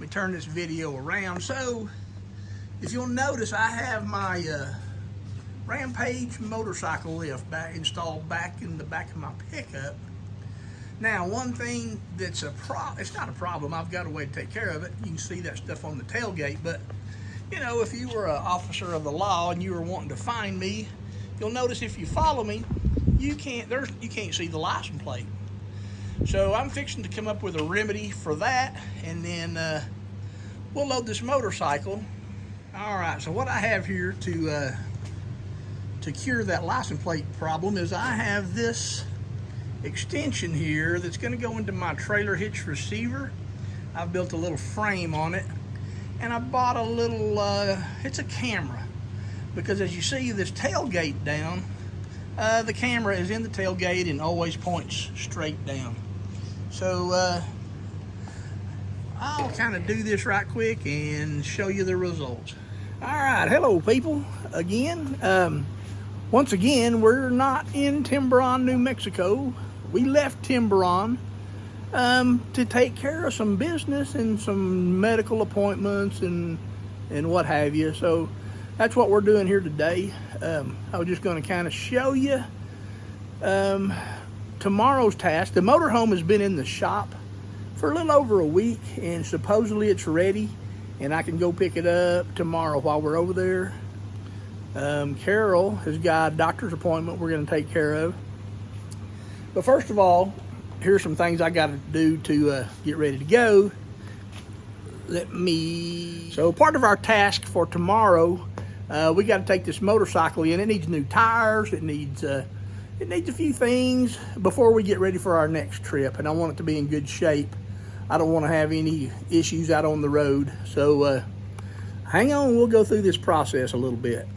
me turn this video around. So, if you'll notice, I have my RAMPAGE motorcycle lift installed back in the back of my pickup. Now, one thing that's it's not a problem. I've got a way to take care of it. You can see that stuff on the tailgate, but you know, if you were an officer of the law and you were wanting to find me, you'll notice if you follow me, you can't see the license plate. So I'm fixing to come up with a remedy for that, and then we'll load this motorcycle. All right, so what I have here to cure that license plate problem is I have this extension here that's going to go into my trailer hitch receiver. I've built a little frame on it, and I bought a little it's a camera, because as you see this tailgate down, the camera is in the tailgate and always points straight down. So I'll kind of do this right quick and show you the results. All right, hello people again. Once again, we're not in Tiburon, New Mexico. We left Tiburon to take care of some business and some medical appointments and what have you. So that's what we're doing here today. I was just going to kind of show you tomorrow's task. The motorhome has been in the shop for a little over a week, and supposedly it's ready, and I can go pick it up tomorrow while we're over there. Carol has got a doctor's appointment we're going to take care of. But first of all, here's some things I got to do to get ready to go. So part of our task for tomorrow, we got to take this motorcycle in. It needs new tires. It needs a few things before we get ready for our next trip, and I want it to be in good shape. I don't want to have any issues out on the road. So hang on, we'll go through this process a little bit.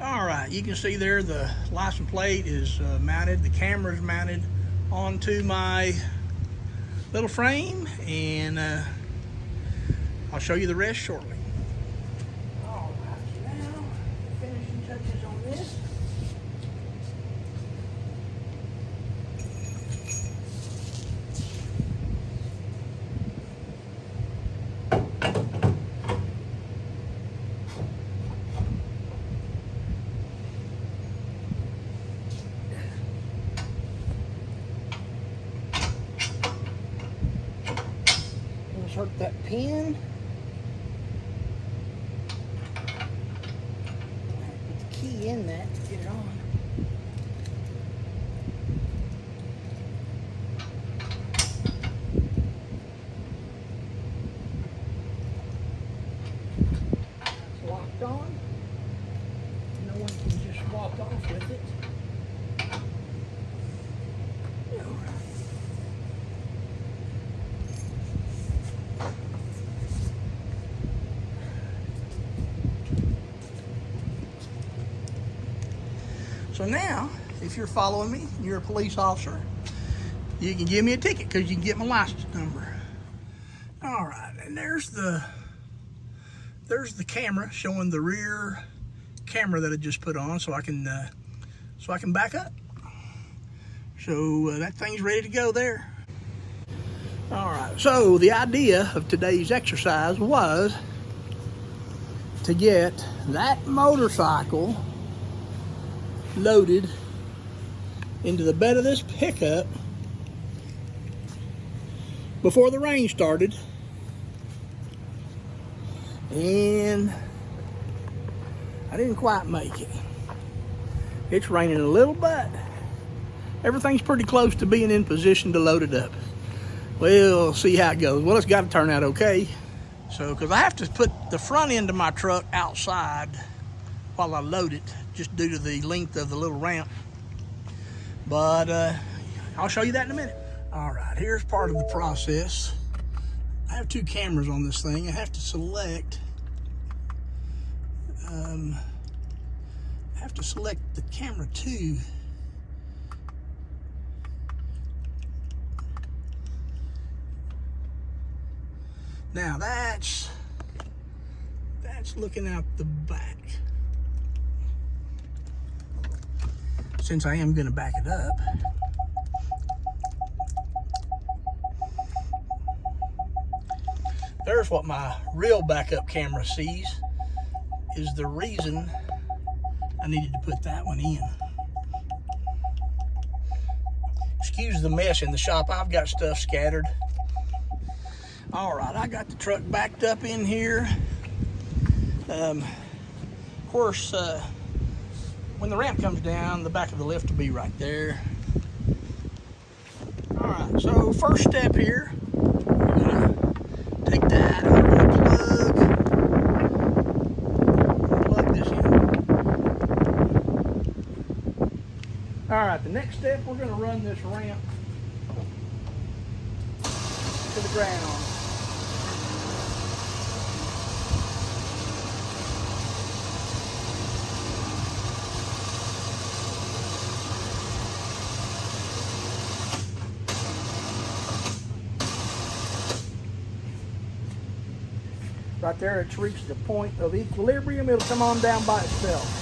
All right, you can see there the license plate is mounted. The camera is mounted onto my little frame, and I'll show you the rest shortly. All right, now finishing touches on this. Insert that pin. Put the key in that to get it on. It's locked on. No one can just walk off with it. So now, if you're following me, you're a police officer, you can give me a ticket because you can get my license number. All right, and there's the camera showing the rear camera that I just put on, so I can back up. So that thing's ready to go there. All right, so the idea of today's exercise was to get that motorcycle loaded into the bed of this pickup before the rain started, and I didn't quite make it. It's raining a little, but everything's pretty close to being in position to load it up. We'll see how it goes. Well, it's got to turn out okay. So, because I have to put the front end of my truck outside while I load it, just due to the length of the little ramp. But I'll show you that in a minute. All right, here's part of the process. I have two cameras on this thing. I have to select the camera 2. Now that's looking out the back. Since I am going to back it up, There's what my real backup camera sees, is the reason I needed to put that one in. Excuse the mess in the shop. I've got stuff scattered. All right, I got the truck backed up in here. Of course, when the ramp comes down, the back of the lift will be right there. All right, so first step here, we're gonna take that and we're gonna plug this in. All right, the next step, we're gonna run this ramp to the ground. Right there, it's reached the point of equilibrium. It'll come on down by itself.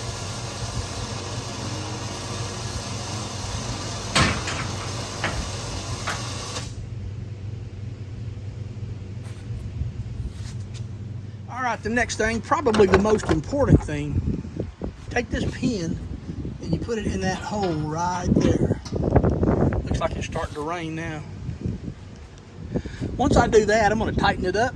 All right, the next thing, probably the most important thing, take this pin and you put it in that hole right there. Looks like it's starting to rain now. Once I do that, I'm going to tighten it up.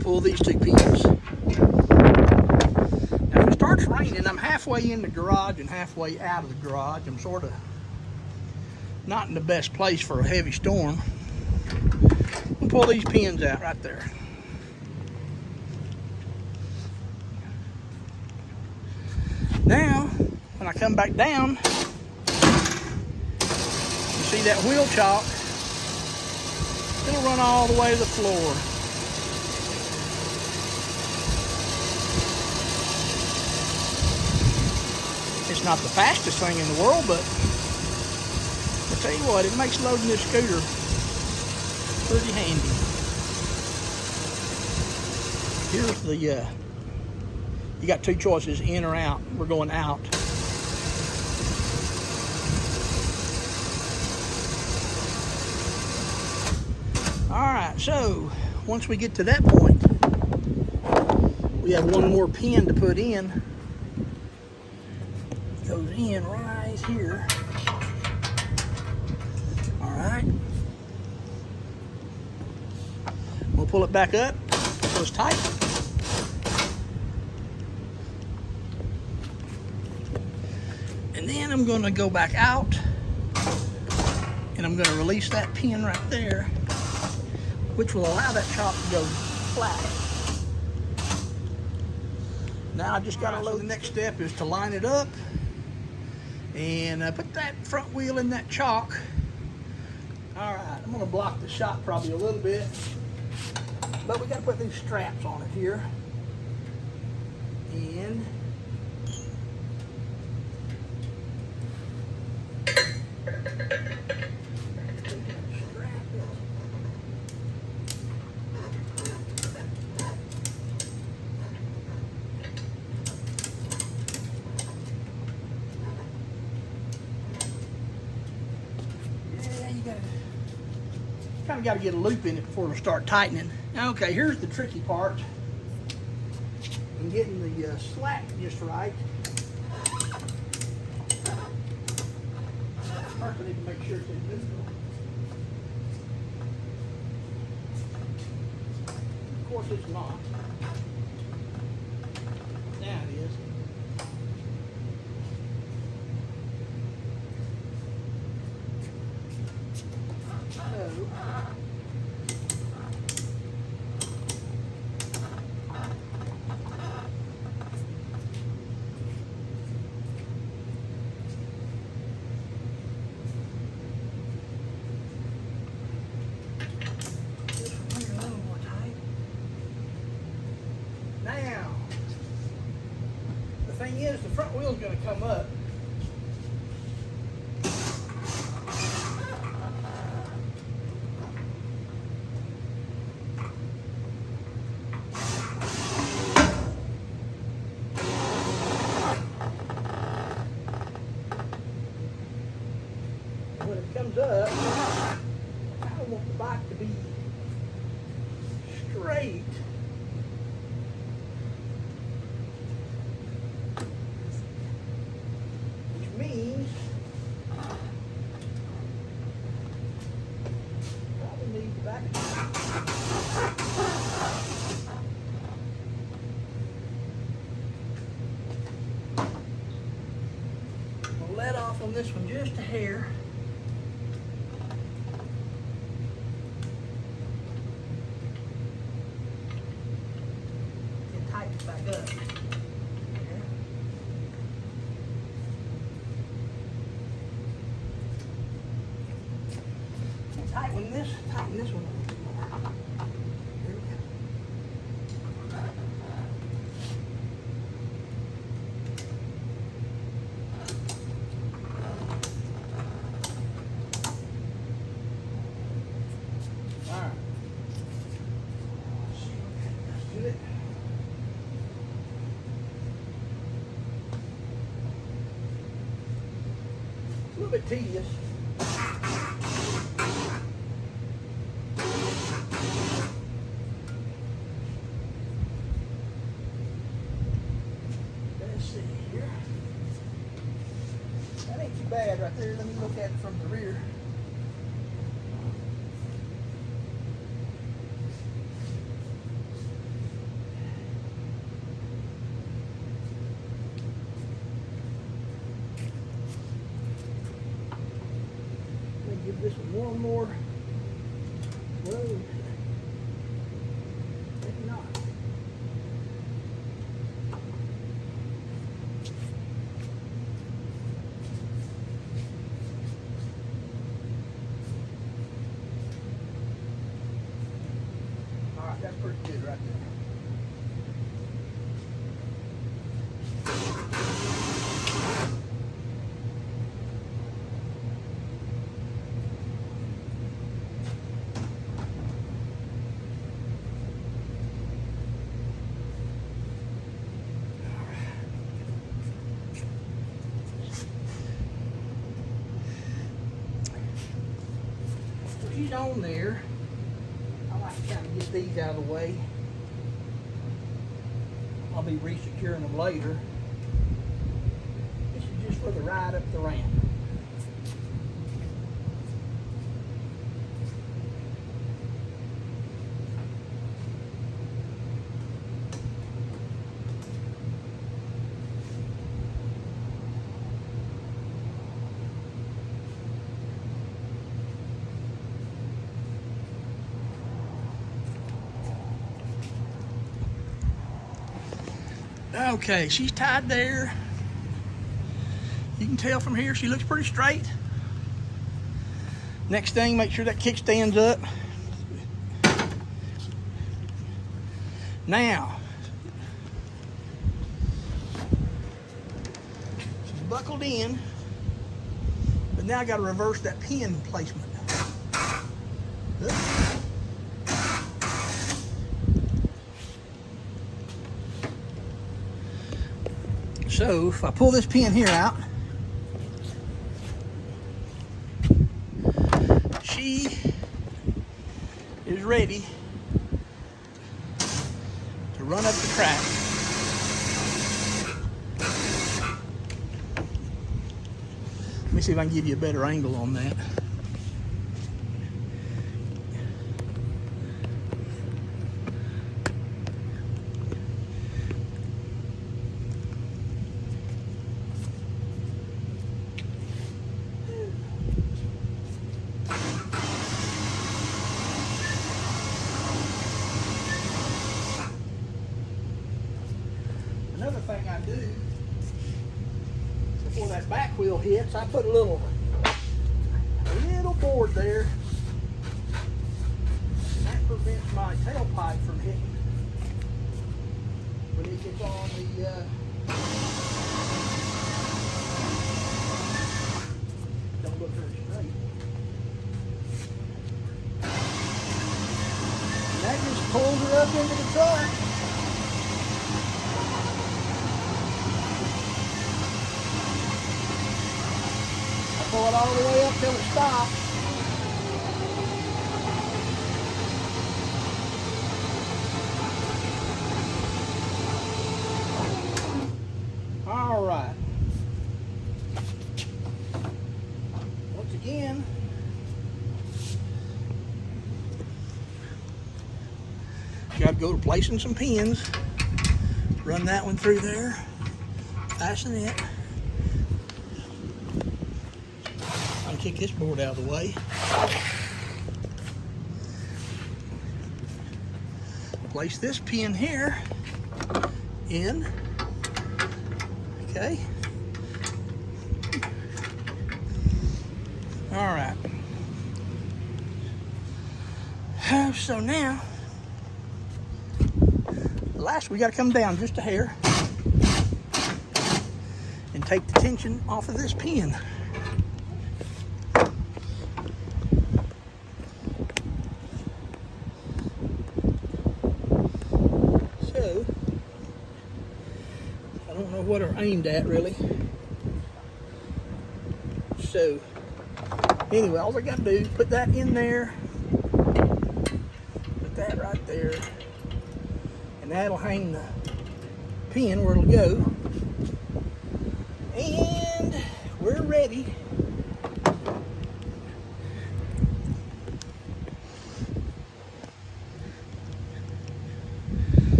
Pull these two pins. Now if it starts raining, I'm halfway in the garage and halfway out of the garage. I'm sort of not in the best place for a heavy storm. I'll pull these pins out right there. Now, when I come back down, you see that wheel chock? It'll run all the way to the floor. It's not the fastest thing in the world, but I'll tell you what, it makes loading this scooter pretty handy. Here's the, you got two choices, in or out. We're going out. All right, so once we get to that point, we have one more pin to put in. Goes in right here. All right. We'll pull it back up so it's tight. And then I'm going to go back out and I'm going to release that pin right there, which will allow that chop to go flat. Now I just got to load. The next step is to line it up and put that front wheel in that chock. All right, I'm gonna block the shot probably a little bit, but we gotta put these straps on it here. And kind of got to get a loop in it before we start tightening. Okay, here's the tricky part in getting the slack just right. First, I need to make sure it's in neutral. Of course, it's not. Now it is. Now, the thing is, the front wheel is going to come up. comes up, I don't want the bike to be straight. Which means probably need the back. I'll let off on this one just a hair. It tightens back up. Tighten this one a little more. Here we go. All right. Let's do it. It's a little bit tedious. That ain't too bad right there. Let me look at it from the rear. Let me give this one more. Whoa. Maybe not. That's pretty good right there. So she's on there. I like to kind of get these out of the way. I'll be resecuring them later. This is just for the ride up the ramp. Okay, she's tied there. You can tell from here she looks pretty straight. Next thing, make sure that kickstand's up. Now, she's buckled in, but now I got to reverse that pin placement. Oops. So if I pull this pin here out, she is ready to run up the track. Let me see if I can give you a better angle on that. Another thing I do before that back wheel hits, I put a little board there, and that prevents my tailpipe from hitting when it gets on the don't look very straight. And that just pulls her up into the truck. Pull it all the way up till it stops. All right. Once again, got to go to placing some pins. Run that one through there. Fasten it. I'll kick this board out of the way. Place this pin here in. Okay. All right. So now, last we got to come down just a hair and take the tension off of this pin. So, I don't know what are aimed at really. So, anyway, all I got to do is put that in there, put that right there, and that'll hang the pin where it'll go. And we're ready.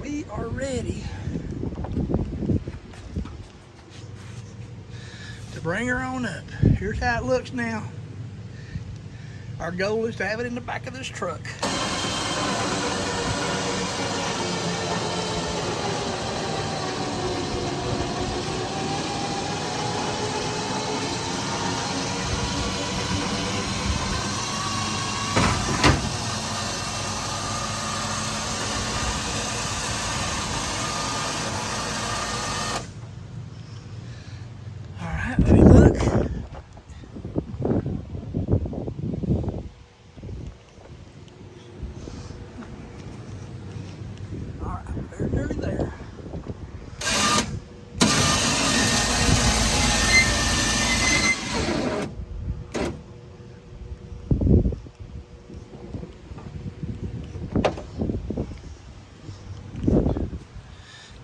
We are ready to bring her on up. Here's how it looks now. Our goal is to have it in the back of this truck. Let me look. All right, very nearly there.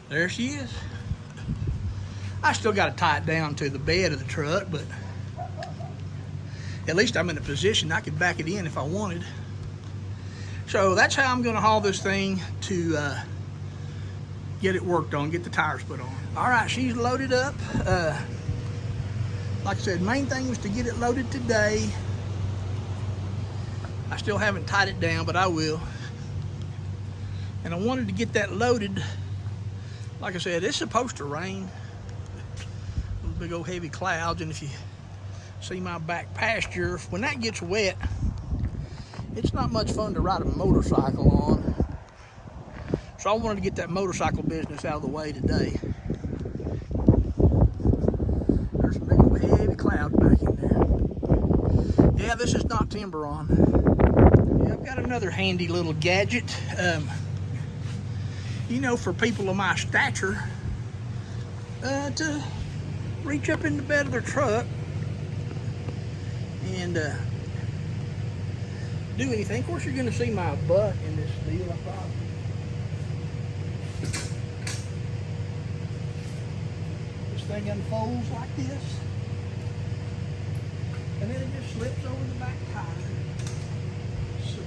There she is. I still got to tie it down to the bed of the truck, but at least I'm in a position I could back it in if I wanted. So that's how I'm going to haul this thing to get it worked on, get the tires put on. All right, she's loaded up. Like I said, main thing was to get it loaded today. I still haven't tied it down, but I will. And I wanted to get that loaded. Like I said, it's supposed to rain. Big old heavy clouds, and if you see my back pasture, when that gets wet, it's not much fun to ride a motorcycle on. So I wanted to get that motorcycle business out of the way today. There's some big old heavy clouds back in there. Yeah, this is not timber on. Yeah, I've got another handy little gadget. You know, for people of my stature, to reach up in the bed of their truck and do anything. Of course, you're going to see my butt in this deal, I thought. This thing unfolds like this, and then it just slips over the back tire. So,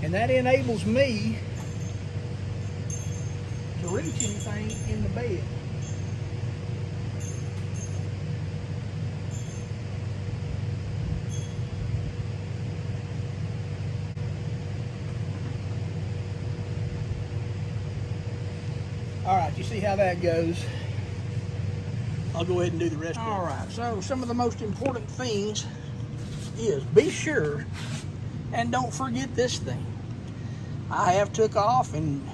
and that enables me to reach anything in the bed. All right, you see how that goes. I'll go ahead and do the rest of it. All right, so some of the most important things is be sure and don't forget this thing. I have took off, and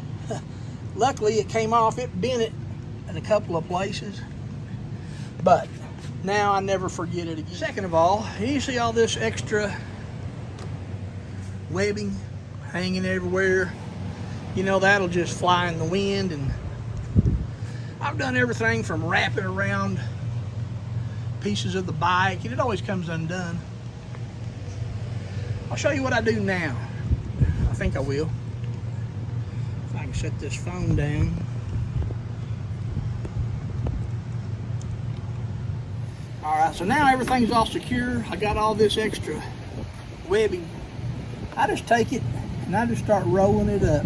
luckily it came off. It bent it in a couple of places, but now I never forget it again. Second of all, you see all this extra webbing hanging everywhere. You know, that'll just fly in the wind, and I've done everything from wrapping around pieces of the bike, and it always comes undone. I'll show you what I do now. I think I will. If I can set this phone down. Alright, so now everything's all secure. I got all this extra webbing. I just take it and I just start rolling it up.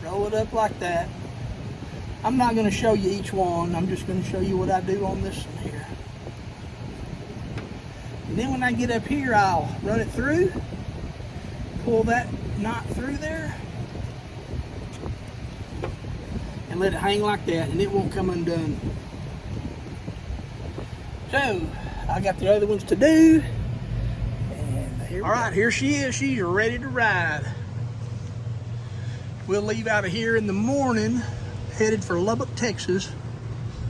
Roll it up like that. I'm not going to show you each one. I'm just going to show you what I do on this one here. And then when I get up here, I'll run it through, pull that knot through there, and let it hang like that, and it won't come undone. So, I got the other ones to do. And here all right, here she is. She's ready to ride. We'll leave out of here in the morning, headed for Lubbock, Texas.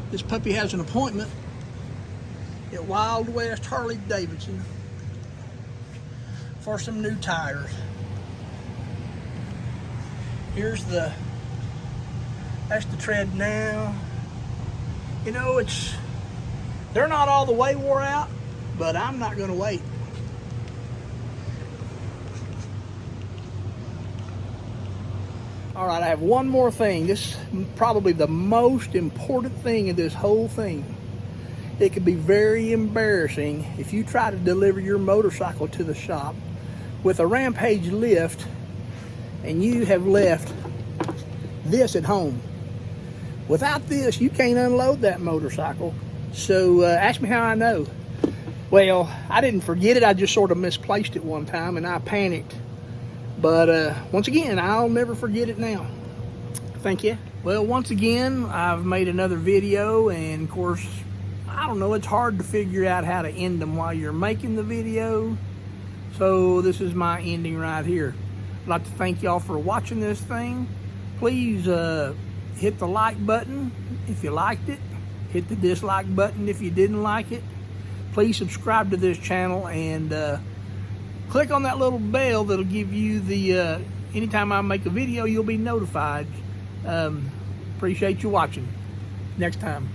This puppy has an appointment at Wild West Harley-Davidson for some new tires. That's the tread now. You know, they're not all the way wore out, but I'm not gonna wait. All right, I have one more thing. This is probably the most important thing in this whole thing. It could be very embarrassing if you try to deliver your motorcycle to the shop with a Rampage lift and you have left this at home. Without this, you can't unload that motorcycle. So ask me how I know. Well, I didn't forget it. I just sort of misplaced it one time and I panicked. But once again, I'll never forget it now. Thank you. Well, once again, I've made another video, and of course, I don't know, it's hard to figure out how to end them while you're making the video. So this is my ending right here. I'd like to thank y'all for watching this thing. Please hit the like button if you liked it. Hit the dislike button if you didn't like it. Please subscribe to this channel and click on that little bell that'll give you the, anytime I make a video, you'll be notified. Appreciate you watching. Next time.